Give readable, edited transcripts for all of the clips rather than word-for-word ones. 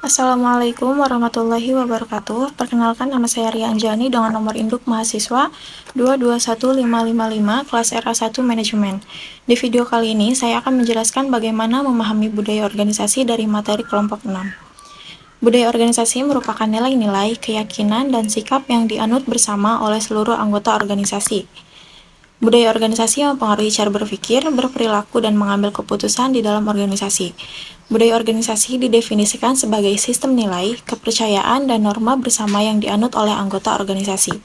Assalamualaikum warahmatullahi wabarakatuh. Perkenalkan, nama saya Ria Anjani dengan nomor induk mahasiswa 221555 kelas RA1 Manajemen. Di video kali ini, saya akan menjelaskan bagaimana memahami budaya organisasi dari materi kelompok 6. Budaya organisasi merupakan nilai-nilai, keyakinan, dan sikap yang dianut bersama oleh seluruh anggota organisasi. Budaya organisasi mempengaruhi cara berpikir, berperilaku, dan mengambil keputusan di dalam organisasi. Budaya organisasi didefinisikan sebagai sistem nilai, kepercayaan, dan norma bersama yang dianut oleh anggota organisasi.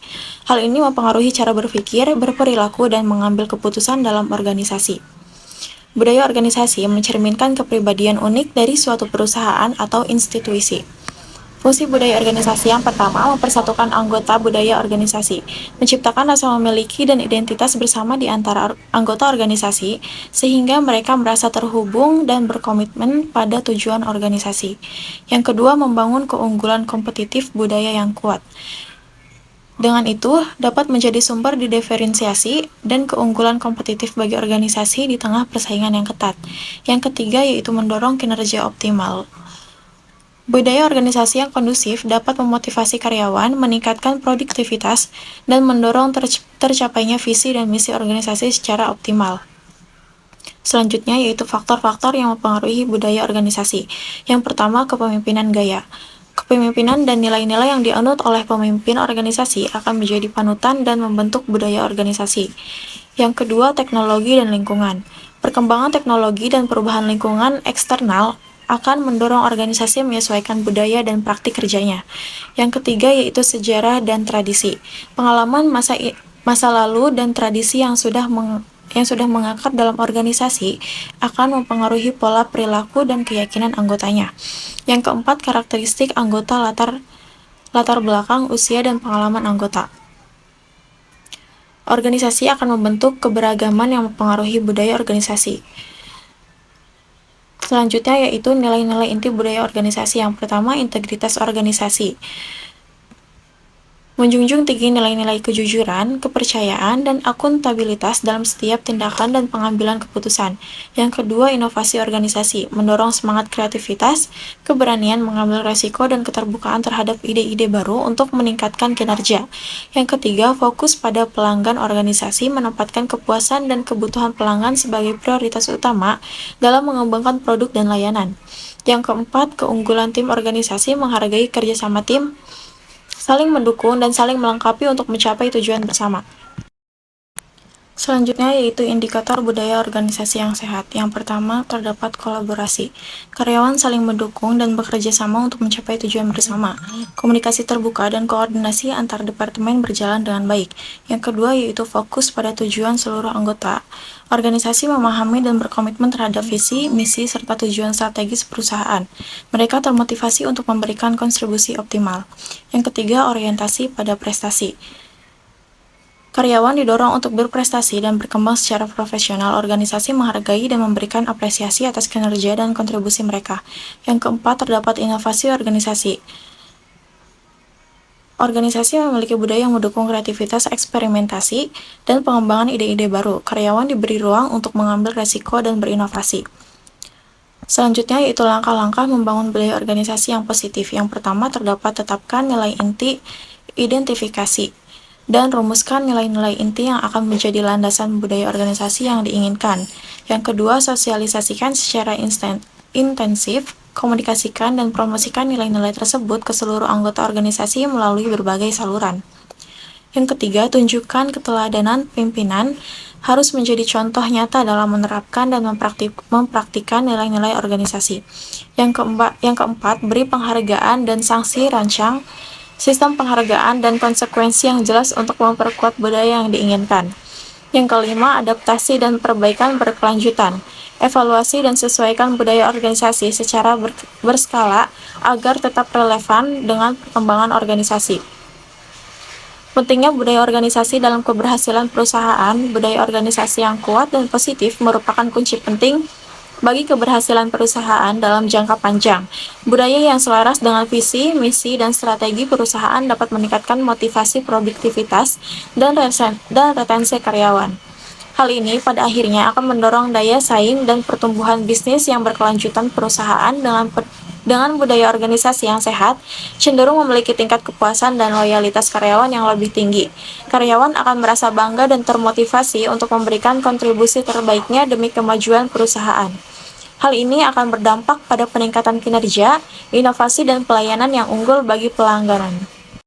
Hal ini mempengaruhi cara berpikir, berperilaku, dan mengambil keputusan dalam organisasi. Budaya organisasi mencerminkan kepribadian unik dari suatu perusahaan atau institusi. Fungsi budaya organisasi yang pertama, mempersatukan anggota budaya organisasi, menciptakan rasa memiliki dan identitas bersama di antara anggota organisasi, sehingga mereka merasa terhubung dan berkomitmen pada tujuan organisasi. Yang kedua, membangun keunggulan kompetitif budaya yang kuat. Dengan itu, dapat menjadi sumber diferensiasi dan keunggulan kompetitif bagi organisasi di tengah persaingan yang ketat. Yang ketiga, yaitu mendorong kinerja optimal. Budaya organisasi yang kondusif dapat memotivasi karyawan, meningkatkan produktivitas, dan mendorong tercapainya visi dan misi organisasi secara optimal. Selanjutnya yaitu faktor-faktor yang mempengaruhi budaya organisasi. Yang pertama, kepemimpinan gaya. Kepemimpinan dan nilai-nilai yang dianut oleh pemimpin organisasi akan menjadi panutan dan membentuk budaya organisasi. Yang kedua, teknologi dan lingkungan. Perkembangan teknologi dan perubahan lingkungan eksternal akan mendorong organisasi menyesuaikan budaya dan praktik kerjanya. Yang ketiga yaitu sejarah dan tradisi. Pengalaman masa lalu dan tradisi yang sudah mengakar dalam organisasi akan mempengaruhi pola perilaku dan keyakinan anggotanya. Yang keempat, karakteristik anggota, latar belakang, usia, dan pengalaman anggota. Organisasi akan membentuk keberagaman yang mempengaruhi budaya organisasi. Selanjutnya yaitu nilai-nilai inti budaya organisasi. Yang pertama, integritas organisasi. Menjunjung tinggi nilai-nilai kejujuran, kepercayaan, dan akuntabilitas dalam setiap tindakan dan pengambilan keputusan. Yang kedua, inovasi organisasi. Mendorong semangat kreativitas, keberanian mengambil resiko, dan keterbukaan terhadap ide-ide baru untuk meningkatkan kinerja. Yang ketiga, fokus pada pelanggan organisasi, menempatkan kepuasan dan kebutuhan pelanggan sebagai prioritas utama dalam mengembangkan produk dan layanan. Yang keempat, keunggulan tim organisasi, menghargai kerjasama tim, saling mendukung dan saling melengkapi untuk mencapai tujuan bersama. Selanjutnya yaitu indikator budaya organisasi yang sehat. Yang pertama, terdapat kolaborasi. Karyawan saling mendukung dan bekerja sama untuk mencapai tujuan bersama. Komunikasi terbuka dan koordinasi antar departemen berjalan dengan baik. Yang kedua yaitu fokus pada tujuan seluruh anggota. Organisasi memahami dan berkomitmen terhadap visi, misi, serta tujuan strategis perusahaan. Mereka termotivasi untuk memberikan kontribusi optimal. Yang ketiga, orientasi pada prestasi. Karyawan didorong untuk berprestasi dan berkembang secara profesional. Organisasi menghargai dan memberikan apresiasi atas kinerja dan kontribusi mereka. Yang keempat, terdapat inovasi organisasi. Organisasi memiliki budaya yang mendukung kreativitas, eksperimentasi, dan pengembangan ide-ide baru. Karyawan diberi ruang untuk mengambil resiko dan berinovasi. Selanjutnya yaitu langkah-langkah membangun budaya organisasi yang positif. Yang pertama, tetapkan nilai inti, identifikasi, dan rumuskan nilai-nilai inti yang akan menjadi landasan budaya organisasi yang diinginkan. Yang kedua, sosialisasikan secara intensif, komunikasikan dan promosikan nilai-nilai tersebut ke seluruh anggota organisasi melalui berbagai saluran. Yang ketiga, tunjukkan keteladanan pimpinan harus menjadi contoh nyata dalam menerapkan dan mempraktikkan nilai-nilai organisasi. Yang keempat, beri penghargaan dan sanksi rancang sistem penghargaan dan konsekuensi yang jelas untuk memperkuat budaya yang diinginkan. Yang kelima, adaptasi dan perbaikan berkelanjutan. Evaluasi dan sesuaikan budaya organisasi secara berskala agar tetap relevan dengan perkembangan organisasi. Pentingnya budaya organisasi dalam keberhasilan perusahaan. Budaya organisasi yang kuat dan positif merupakan kunci penting bagi keberhasilan perusahaan dalam jangka panjang. Budaya yang selaras dengan visi, misi, dan strategi perusahaan dapat meningkatkan motivasi produktivitas dan retensi karyawan. Hal ini pada akhirnya akan mendorong daya saing dan pertumbuhan bisnis yang berkelanjutan perusahaan Dengan budaya organisasi yang sehat, cenderung memiliki tingkat kepuasan dan loyalitas karyawan yang lebih tinggi. Karyawan akan merasa bangga dan termotivasi untuk memberikan kontribusi terbaiknya demi kemajuan perusahaan. Hal ini akan berdampak pada peningkatan kinerja, inovasi, dan pelayanan yang unggul bagi pelanggan.